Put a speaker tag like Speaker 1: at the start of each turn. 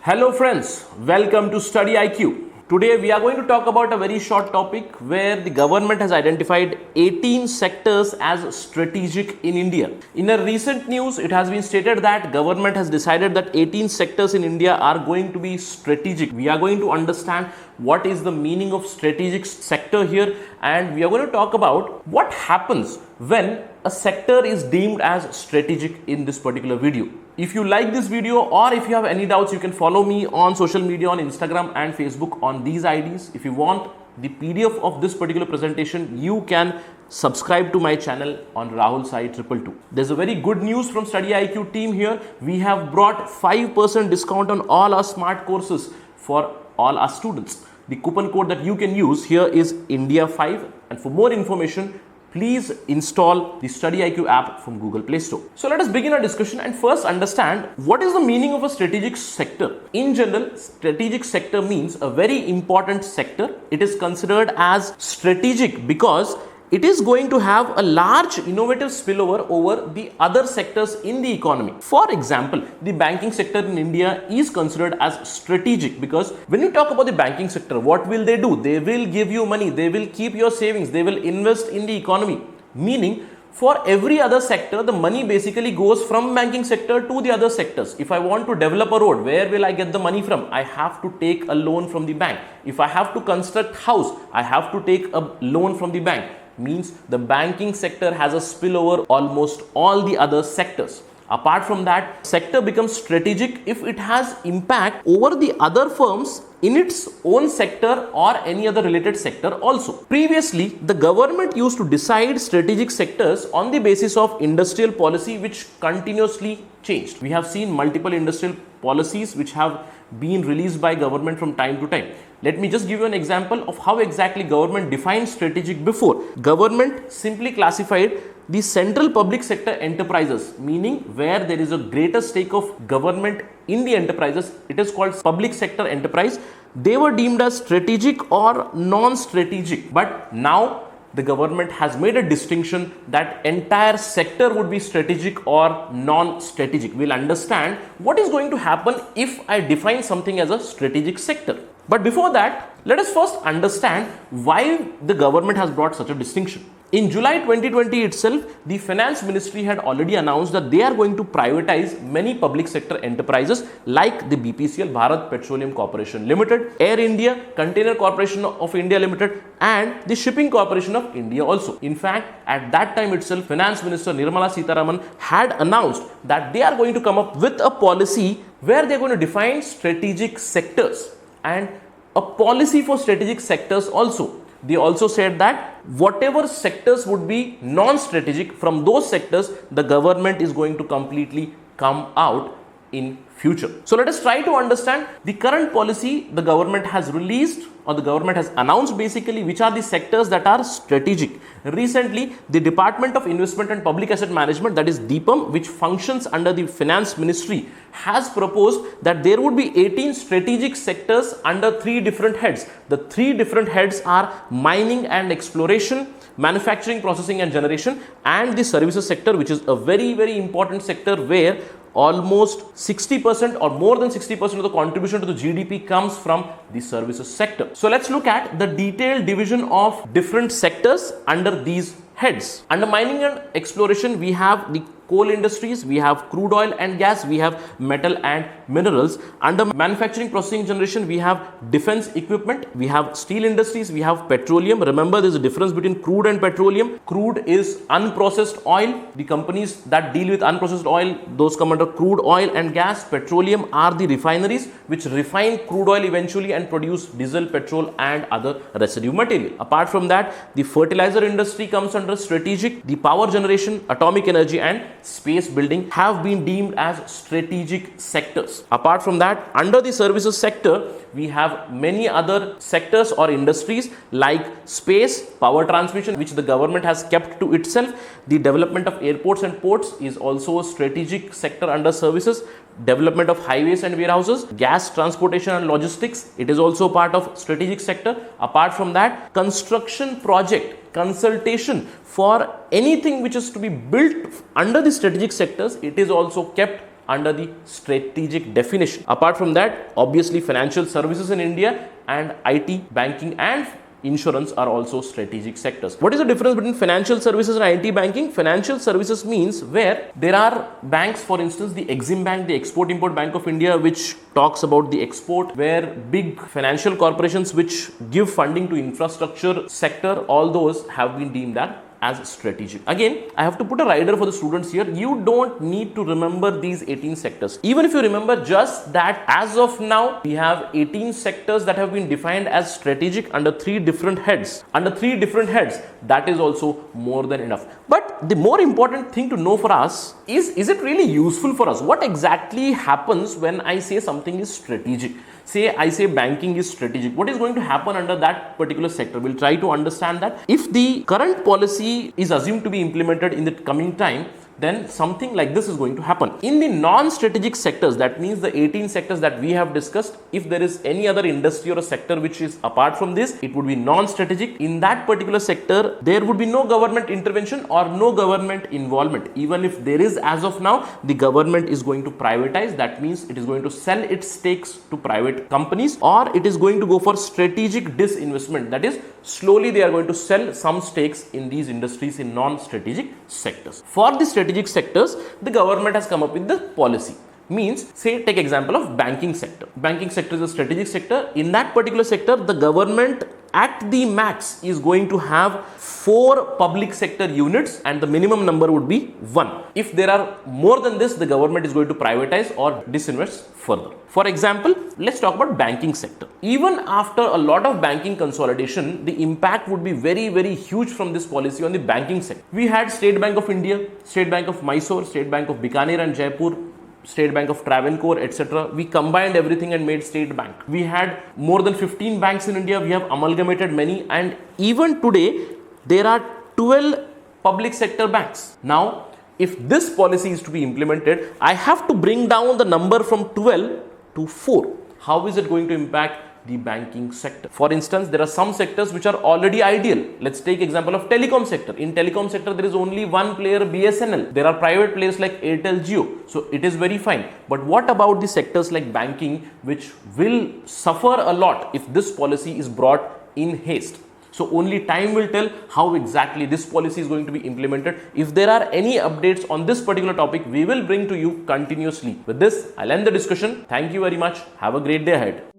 Speaker 1: Hello friends, welcome to Study IQ. Today we are going to talk about a very short topic where the government has identified 18 sectors as strategic in India. In a recent news, it has been stated that government has decided that 18 sectors in India are going to be strategic. We are going to understand what is the meaning of strategic sector here, and we are going to talk about what happens when a sector is deemed as strategic in this particular video. If you like this video or if you have any doubts, you can follow me on social media on Instagram and Facebook on these IDs. If you want the PDF of this particular presentation, you can subscribe to my channel on Rahul Sai 222. There's a very good news from Study IQ team here. We have brought 5% discount on all our smart courses for all our students. The coupon code that you can use here is India5, and for more information, please install the Study IQ app from Google Play Store. So let us begin our discussion and first understand what is the meaning of a strategic sector. In general, strategic sector means a very important sector. It is considered as strategic because it is going to have a large innovative spillover over the other sectors in the economy. For example, the banking sector in India is considered as strategic because when you talk about the banking sector, what will they do? They will give you money, they will keep your savings, they will invest in the economy. Meaning, for every other sector, the money basically goes from banking sector to the other sectors. If I want to develop a road, where will I get the money from? I have to take a loan from the bank. If I have to construct house, I have to take a loan from the bank. Means the banking sector has a spillover almost all the other sectors. Apart from that, sector becomes strategic if it has impact over the other firms in its own sector or any other related sector also. Previously, the government used to decide strategic sectors on the basis of industrial policy, which continuously changed. We have seen multiple industrial policies which have been released by government from time to time. Let me just give you an example of how exactly government defined strategic before. Government simply classified the central public sector enterprises, meaning where there is a greater stake of government in the enterprises. It is called public sector enterprise. They were deemed as strategic or non-strategic. But now the government has made a distinction that entire sector would be strategic or non-strategic. We'll understand what is going to happen if I define something as a strategic sector. But before that, let us first understand why the government has brought such a distinction. In July 2020 itself, the Finance Ministry had already announced that they are going to privatize many public sector enterprises like the BPCL, Bharat Petroleum Corporation Limited, Air India, Container Corporation of India Limited, and the Shipping Corporation of India also. In fact, at that time itself, Finance Minister Nirmala Sitharaman had announced that they are going to come up with a policy where they are going to define strategic sectors and a policy for strategic sectors also. They also said that whatever sectors would be non-strategic, from those sectors, the government is going to completely come out in future. So let us try to understand the current policy the government has released, or the government has announced basically which are the sectors that are strategic. Recently, the Department of Investment and Public Asset Management, that is DIPAM, which functions under the Finance Ministry, has proposed that there would be 18 strategic sectors under 3 different heads. The 3 different heads are mining and exploration, manufacturing, processing and generation, and the services sector, which is a very, very important sector where almost 60% or more than 60% of the contribution to the GDP comes from the services sector. So let's look at the detailed division of different sectors under these heads. Under mining and exploration, we have the coal industries, we have crude oil and gas, we have metal and minerals. Under manufacturing, processing, generation, we have defense equipment, we have steel industries, we have petroleum. Remember, there's a difference between crude and petroleum. Crude is unprocessed oil. The companies that deal with unprocessed oil, those come under crude oil and gas. Petroleum are the refineries which refine crude oil eventually and produce diesel, petrol and other residue material. Apart from that, the fertilizer industry comes under strategic. The power generation, atomic energy and space building have been deemed as strategic sectors. Apart from that, under the services sector, we have many other sectors or industries like space, power transmission, which the government has kept to itself. The development of airports and ports is also a strategic sector under services. Development of highways and warehouses, gas transportation and logistics, it is also part of strategic sector. Apart from that, construction project consultation for anything which is to be built under the strategic sectors, it is also kept under the strategic definition. Apart from that, obviously financial services in India and IT, banking and insurance are also strategic sectors. What is the difference between financial services and IT banking? Financial services means where there are banks, for instance, the Exim Bank, the Export-Import Bank of India, which talks about the export, where big financial corporations which give funding to infrastructure sector, all those have been deemed as strategic. Again, I have to put a rider for the students here. You don't need to remember these 18 sectors. Even if you remember just that as of now, we have 18 sectors that have been defined as strategic under 3 different heads. Under 3 different heads, that is also more than enough. But the more important thing to know for us is it really useful for us? What exactly happens when I say something is strategic? Say I say banking is strategic. What is going to happen under that particular sector? We'll try to understand that. If the current policy is assumed to be implemented in the coming time, then something like this is going to happen. In the non-strategic sectors, that means the 18 sectors that we have discussed, if there is any other industry or a sector which is apart from this, it would be non-strategic. In that particular sector, there would be no government intervention or no government involvement. Even if there is, as of now, the government is going to privatize. That means it is going to sell its stakes to private companies, or it is going to go for strategic disinvestment. That is, slowly they are going to sell some stakes in these industries in non-strategic sectors. For the strategic sectors, the government has come up with the policy. Means, say, take example of banking sector. Banking sector is a strategic sector. In that particular sector, the government at the max is going to have 4 public sector units and the minimum number would be 1. If there are more than this, the government is going to privatize or disinvest further. For example, let's talk about banking sector. Even after a lot of banking consolidation, the impact would be very, very huge from this policy on the banking sector. We had State Bank of India, State Bank of Mysore, State Bank of Bikaner and Jaipur, State Bank of Travancore, etc. We combined everything and made State Bank. We had more than 15 banks in India. We have amalgamated many, and even today there are 12 public sector banks. Now, if this policy is to be implemented, I have to bring down the number from 12 to 4. How is it going to impact the banking sector? For instance, there are some sectors which are already ideal. Let's take example of telecom sector. In telecom sector, there is only one player, BSNL. There are private players like Airtel, Jio. So it is very fine. But what about the sectors like banking, which will suffer a lot if this policy is brought in haste? So only time will tell how exactly this policy is going to be implemented. If there are any updates on this particular topic, we will bring to you continuously. With this, I'll end the discussion. Thank you very much. Have a great day ahead.